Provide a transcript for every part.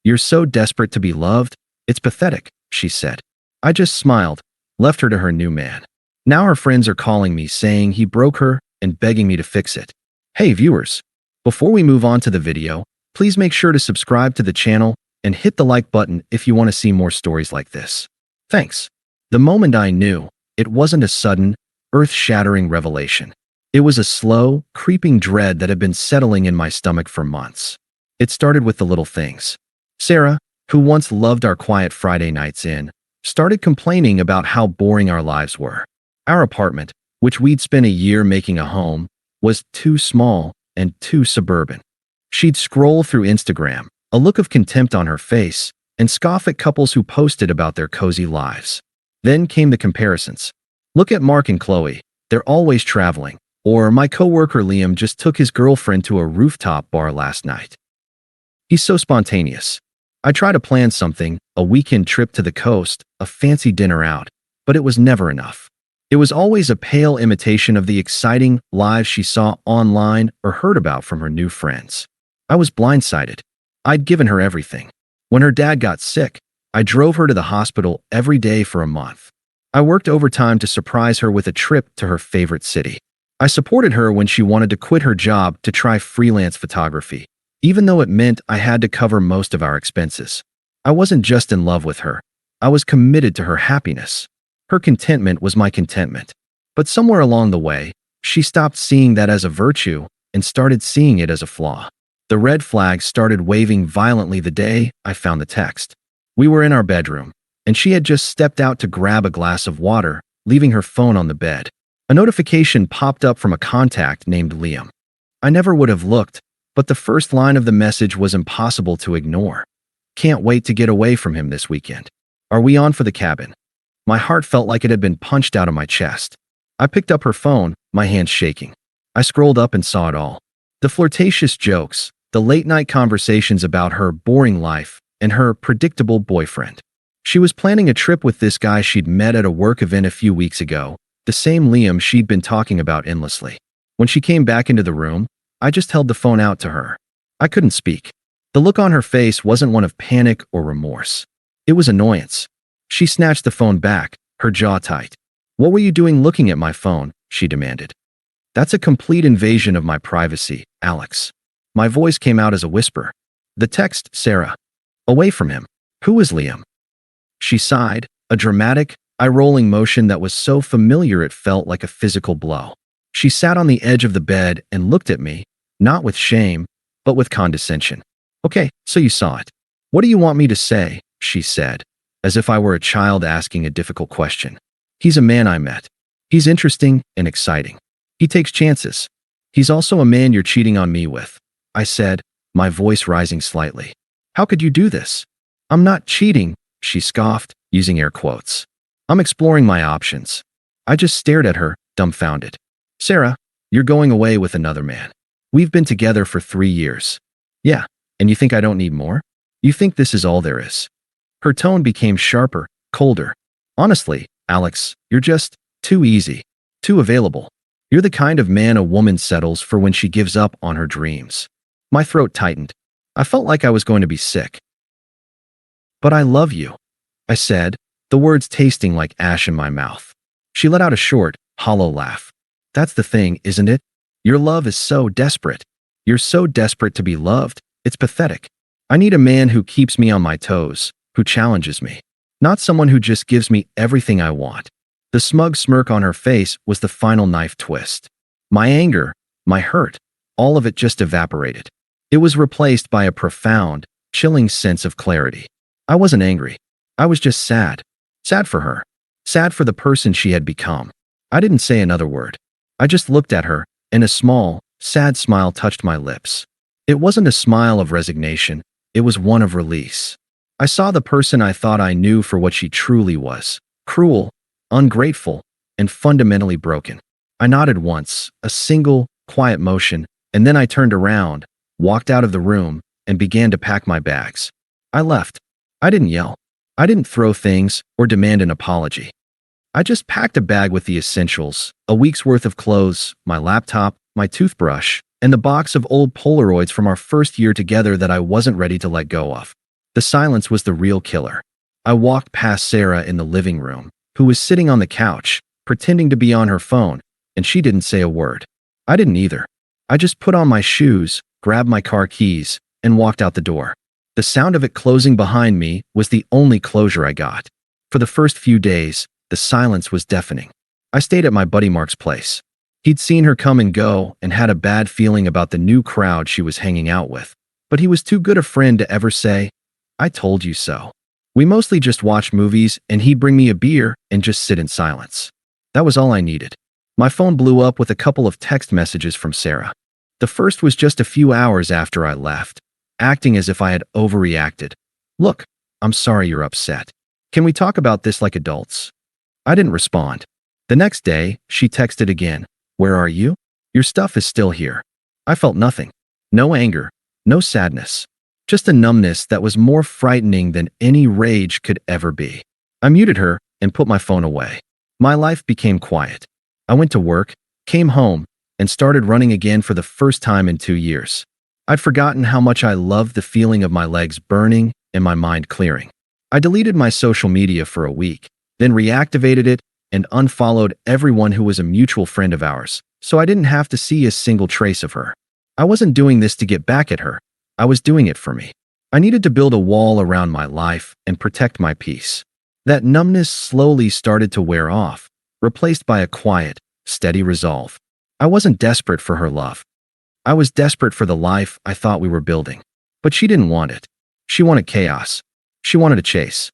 You're so desperate to be loved. It's pathetic, she said. I just smiled, left her to her new man. Now her friends are calling me saying he broke her and begging me to fix it. Hey viewers, before we move on to the video, please make sure to subscribe to the channel and hit the like button if you want to see more stories like this. Thanks. The moment I knew, it wasn't a sudden, earth-shattering revelation. It was a slow, creeping dread that had been settling in my stomach for months. It started with the little things. Sarah, who once loved our quiet Friday nights in, started complaining about how boring our lives were. Our apartment, which we'd spent a year making a home, was too small and too suburban. She'd scroll through Instagram, a look of contempt on her face, and scoff at couples who posted about their cozy lives. Then came the comparisons. Look at Mark and Qley, they're always traveling. Or my coworker Liam just took his girlfriend to a rooftop bar last night. He's so spontaneous. I try to plan something, a weekend trip to the coast, a fancy dinner out, but it was never enough. It was always a pale imitation of the exciting lives she saw online or heard about from her new friends. I was blindsided. I'd given her everything. When her dad got sick, I drove her to the hospital every day for a month. I worked overtime to surprise her with a trip to her favorite city. I supported her when she wanted to quit her job to try freelance photography, even though it meant I had to cover most of our expenses. I wasn't just in love with her. I was committed to her happiness. Her contentment was my contentment. But somewhere along the way, she stopped seeing that as a virtue and started seeing it as a flaw. The red flags started waving violently the day I found the text. We were in our bedroom, and she had just stepped out to grab a glass of water, leaving her phone on the bed. A notification popped up from a contact named Liam. I never would have looked, but the first line of the message was impossible to ignore. Can't wait to get away from him this weekend. Are we on for the cabin? My heart felt like it had been punched out of my chest. I picked up her phone, my hands shaking. I scrolled up and saw it all. The flirtatious jokes, the late-night conversations about her boring life, and her predictable boyfriend. She was planning a trip with this guy she'd met at a work event a few weeks ago, the same Liam she'd been talking about endlessly. When she came back into the room, I just held the phone out to her. I couldn't speak. The look on her face wasn't one of panic or remorse. It was annoyance. She snatched the phone back, her jaw tight. What were you doing looking at my phone? She demanded. That's a complete invasion of my privacy, Alex. My voice came out as a whisper. The text, Sarah. Away from him. Who is Liam? She sighed, a dramatic, eye-rolling motion that was so familiar it felt like a physical blow. She sat on the edge of the bed and looked at me, not with shame, but with condescension. Okay, so you saw it. What do you want me to say? She said, as if I were a child asking a difficult question. He's a man I met. He's interesting and exciting. He takes chances. He's also a man you're cheating on me with, I said, my voice rising slightly. How could you do this? I'm not cheating, she scoffed, using air quotes. I'm exploring my options. I just stared at her, dumbfounded. Sarah, you're going away with another man. We've been together for 3 years. Yeah, and you think I don't need more? You think this is all there is? Her tone became sharper, colder. Honestly, Alex, you're just too easy, too available. You're the kind of man a woman settles for when she gives up on her dreams. My throat tightened. I felt like I was going to be sick. But I love you, I said, the words tasting like ash in my mouth. She let out a short, hollow laugh. That's the thing, isn't it? Your love is so desperate. You're so desperate to be loved, it's pathetic. I need a man who keeps me on my toes, who challenges me. Not someone who just gives me everything I want. The smug smirk on her face was the final knife twist. My anger, my hurt, all of it just evaporated. It was replaced by a profound, chilling sense of clarity. I wasn't angry. I was just sad. Sad for her. Sad for the person she had become. I didn't say another word. I just looked at her, and a small, sad smile touched my lips. It wasn't a smile of resignation. It was one of release. I saw the person I thought I knew for what she truly was. Cruel, ungrateful, and fundamentally broken. I nodded once, a single, quiet motion, and then I turned around, walked out of the room, and began to pack my bags. I left. I didn't yell. I didn't throw things or demand an apology. I just packed a bag with the essentials, a week's worth of clothes, my laptop, my toothbrush, and the box of old Polaroids from our first year together that I wasn't ready to let go of. The silence was the real killer. I walked past Sarah in the living room, who was sitting on the couch, pretending to be on her phone, and she didn't say a word. I didn't either. I just put on my shoes, grabbed my car keys, and walked out the door. The sound of it closing behind me was the only closure I got. For the first few days, the silence was deafening. I stayed at my buddy Mark's place. He'd seen her come and go and had a bad feeling about the new crowd she was hanging out with, but he was too good a friend to ever say, "I told you so." We mostly just watched movies, and he'd bring me a beer and just sit in silence. That was all I needed. My phone blew up with a couple of text messages from Sarah. The first was just a few hours after I left, acting as if I had overreacted. "Look, I'm sorry you're upset. Can we talk about this like adults?" I didn't respond. The next day, she texted again. "Where are you? Your stuff is still here." I felt nothing. No anger, no sadness. Just a numbness that was more frightening than any rage could ever be. I muted her and put my phone away. My life became quiet. I went to work, came home, and started running again for the first time in 2 years. I'd forgotten how much I loved the feeling of my legs burning and my mind clearing. I deleted my social media for a week, then reactivated it and unfollowed everyone who was a mutual friend of ours, so I didn't have to see a single trace of her. I wasn't doing this to get back at her. I was doing it for me. I needed to build a wall around my life and protect my peace. That numbness slowly started to wear off, replaced by a quiet, steady resolve. I wasn't desperate for her love. I was desperate for the life I thought we were building. But she didn't want it. She wanted chaos. She wanted a chase.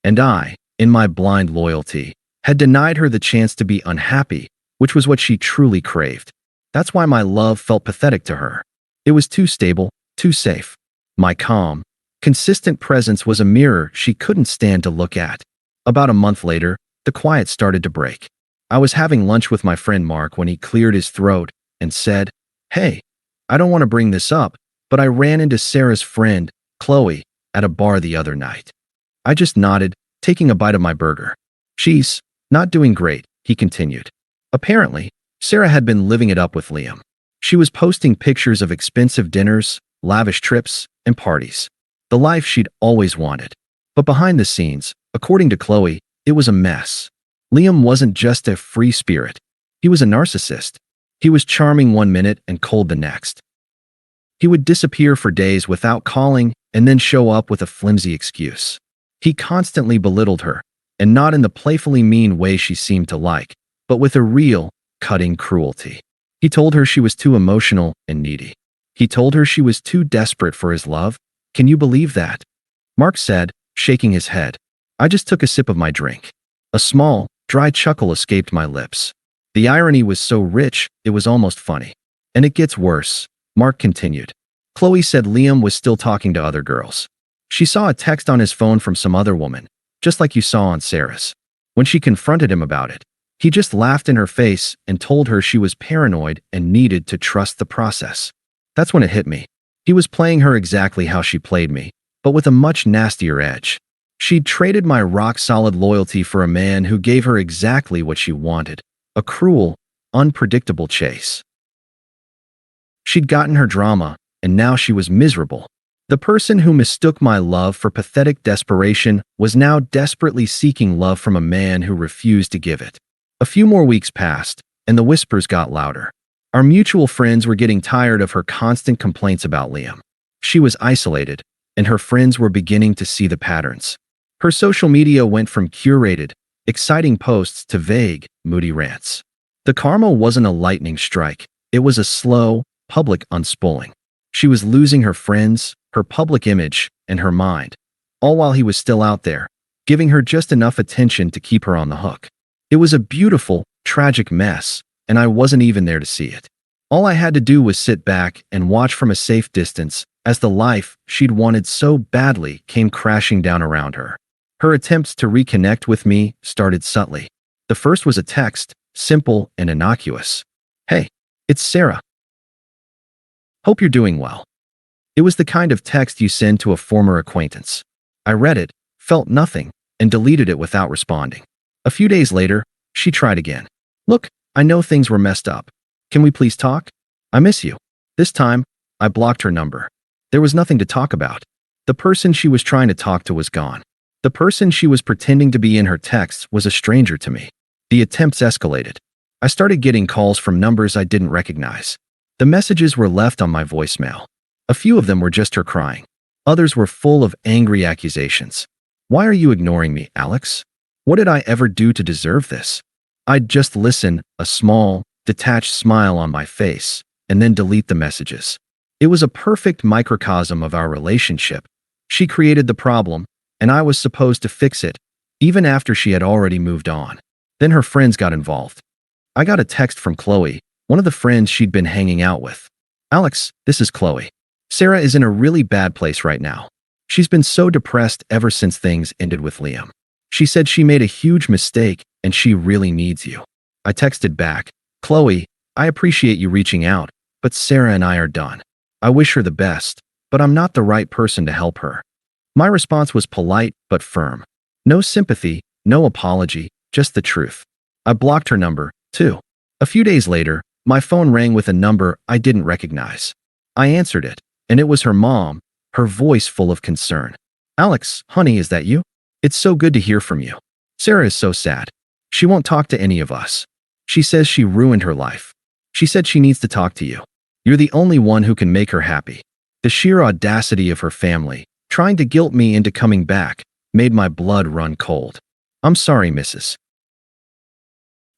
And I, in my blind loyalty, had denied her the chance to be unhappy, which was what she truly craved. That's why my love felt pathetic to her. It was too stable, too safe. My calm, consistent presence was a mirror she couldn't stand to look at. About a month later, the quiet started to break. I was having lunch with my friend Mark when he cleared his throat and said, "Hey, I don't want to bring this up, but I ran into Sarah's friend, Qley, at a bar the other night." I just nodded, taking a bite of my burger. "She's not doing great," he continued. Apparently, Sarah had been living it up with Liam. She was posting pictures of expensive dinners, lavish trips, and parties. The life she'd always wanted. But behind the scenes, according to Qley, it was a mess. Liam wasn't just a free spirit. He was a narcissist. He was charming one minute and cold the next. He would disappear for days without calling and then show up with a flimsy excuse. He constantly belittled her, and not in the playfully mean way she seemed to like, but with a real, cutting cruelty. He told her she was too emotional and needy. He told her she was too desperate for his love. Can you believe that? Mark said, shaking his head. I just took a sip of my drink. A small, dry chuckle escaped my lips. The irony was so rich, it was almost funny. And it gets worse, Mark continued. Qley said Liam was still talking to other girls. She saw a text on his phone from some other woman, just like you saw on Sarah's. When she confronted him about it, he just laughed in her face and told her she was paranoid and needed to trust the process. That's when it hit me. He was playing her exactly how she played me, but with a much nastier edge. She'd traded my rock-solid loyalty for a man who gave her exactly what she wanted, a cruel, unpredictable chase. She'd gotten her drama, and now she was miserable. The person who mistook my love for pathetic desperation was now desperately seeking love from a man who refused to give it. A few more weeks passed, and the whispers got louder. Our mutual friends were getting tired of her constant complaints about Liam. She was isolated, and her friends were beginning to see the patterns. Her social media went from curated, exciting posts to vague, moody rants. The karma wasn't a lightning strike. It was a slow, public unspooling. She was losing her friends, her public image, and her mind, all while he was still out there, giving her just enough attention to keep her on the hook. It was a beautiful, tragic mess, and I wasn't even there to see it. All I had to do was sit back and watch from a safe distance as the life she'd wanted so badly came crashing down around her. Her attempts to reconnect with me started subtly. The first was a text, simple and innocuous. "Hey, it's Sarah. Hope you're doing well." It was the kind of text you send to a former acquaintance. I read it, felt nothing, and deleted it without responding. A few days later, she tried again. "Look, I know things were messed up. Can we please talk? I miss you." This time, I blocked her number. There was nothing to talk about. The person she was trying to talk to was gone. The person she was pretending to be in her texts was a stranger to me. The attempts escalated. I started getting calls from numbers I didn't recognize. The messages were left on my voicemail. A few of them were just her crying. Others were full of angry accusations. "Why are you ignoring me, Alex? What did I ever do to deserve this?" I'd just listen, a small, detached smile on my face, and then delete the messages. It was a perfect microcosm of our relationship. She created the problem, and I was supposed to fix it, even after she had already moved on. Then her friends got involved. I got a text from Qley, one of the friends she'd been hanging out with. "Alex, this is Qley. Sarah is in a really bad place right now. She's been so depressed ever since things ended with Liam. She said she made a huge mistake and she really needs you." I texted back, "Qley, I appreciate you reaching out, but Sarah and I are done. I wish her the best, but I'm not the right person to help her." My response was polite but firm. No sympathy, no apology, just the truth. I blocked her number, too. A few days later, my phone rang with a number I didn't recognize. I answered it, and it was her mom, her voice full of concern. "Alex, honey, is that you? It's so good to hear from you. Sarah is so sad. She won't talk to any of us. She says she ruined her life. She said she needs to talk to you. You're the only one who can make her happy." The sheer audacity of her family, trying to guilt me into coming back, made my blood run cold. "I'm sorry, Mrs.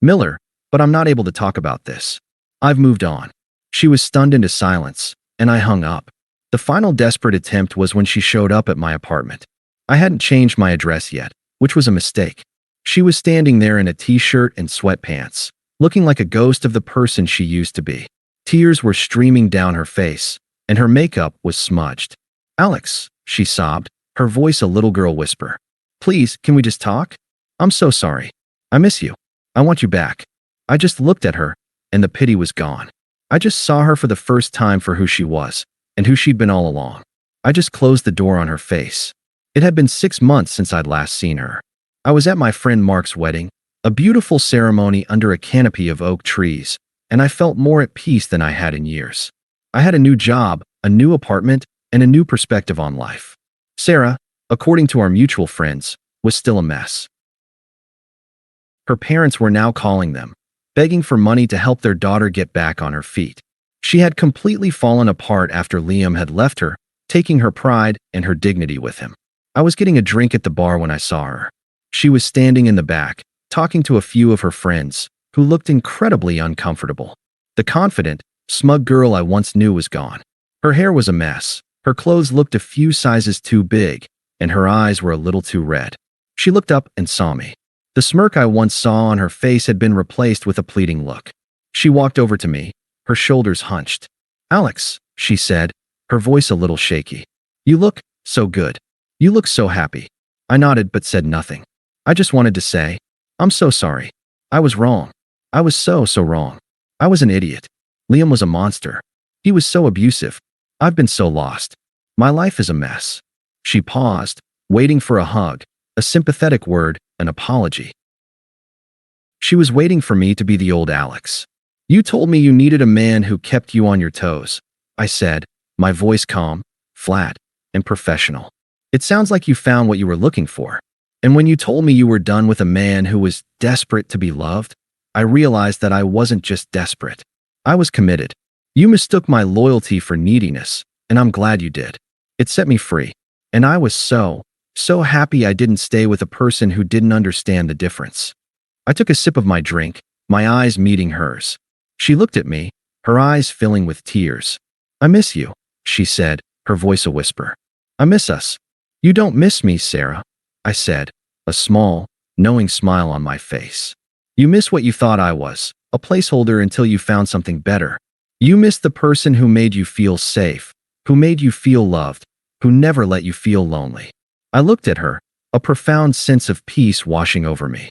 Miller, but I'm not able to talk about this. I've moved on." She was stunned into silence, and I hung up. The final desperate attempt was when she showed up at my apartment. I hadn't changed my address yet, which was a mistake. She was standing there in a t-shirt and sweatpants, looking like a ghost of the person she used to be. Tears were streaming down her face, and her makeup was smudged. "Alex," she sobbed, her voice a little girl whisper. "Please, can we just talk? I'm so sorry. I miss you. I want you back." I just looked at her, and the pity was gone. I just saw her for the first time for who she was, and who she'd been all along. I just closed the door on her face. It had been 6 months since I'd last seen her. I was at my friend Mark's wedding, a beautiful ceremony under a canopy of oak trees, and I felt more at peace than I had in years. I had a new job, a new apartment, and a new perspective on life. Sarah, according to our mutual friends, was still a mess. Her parents were now calling them, begging for money to help their daughter get back on her feet. She had completely fallen apart after Liam had left her, taking her pride and her dignity with him. I was getting a drink at the bar when I saw her. She was standing in the back, talking to a few of her friends, who looked incredibly uncomfortable. The confident, smug girl I once knew was gone. Her hair was a mess, her clothes looked a few sizes too big, and her eyes were a little too red. She looked up and saw me. The smirk I once saw on her face had been replaced with a pleading look. She walked over to me, her shoulders hunched. "Alex," she said, her voice a little shaky. "You look so good. You look so happy." I nodded but said nothing. I just wanted to say, "I'm so sorry. I was wrong. I was so wrong. I was an idiot. Liam was a monster. He was so abusive. I've been so lost. My life is a mess." She paused, waiting for a hug, a sympathetic word, an apology. She was waiting for me to be the old Alex. "You told me you needed a man who kept you on your toes," I said, my voice calm, flat, and professional. "It sounds like you found what you were looking for. And when you told me you were done with a man who was desperate to be loved, I realized that I wasn't just desperate. I was committed. You mistook my loyalty for neediness, and I'm glad you did. It set me free. And I was so happy I didn't stay with a person who didn't understand the difference." I took a sip of my drink, my eyes meeting hers. She looked at me, her eyes filling with tears. "I miss you," she said, her voice a whisper. "I miss us." "You don't miss me, Sarah," I said, a small, knowing smile on my face. "You miss what you thought I was, a placeholder until you found something better. You miss the person who made you feel safe, who made you feel loved, who never let you feel lonely." I looked at her, a profound sense of peace washing over me.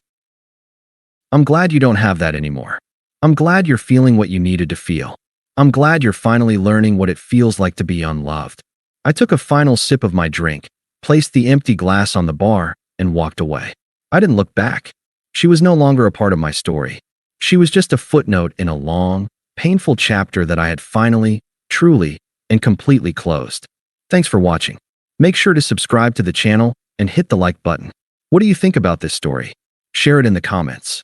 "I'm glad you don't have that anymore. I'm glad you're feeling what you needed to feel. I'm glad you're finally learning what it feels like to be unloved." I took a final sip of my drink, placed the empty glass on the bar, and walked away. I didn't look back. She was no longer a part of my story. She was just a footnote in a long, painful chapter that I had finally, truly, and completely closed. Thanks for watching. Make sure to subscribe to the channel and hit the like button. What do you think about this story? Share it in the comments.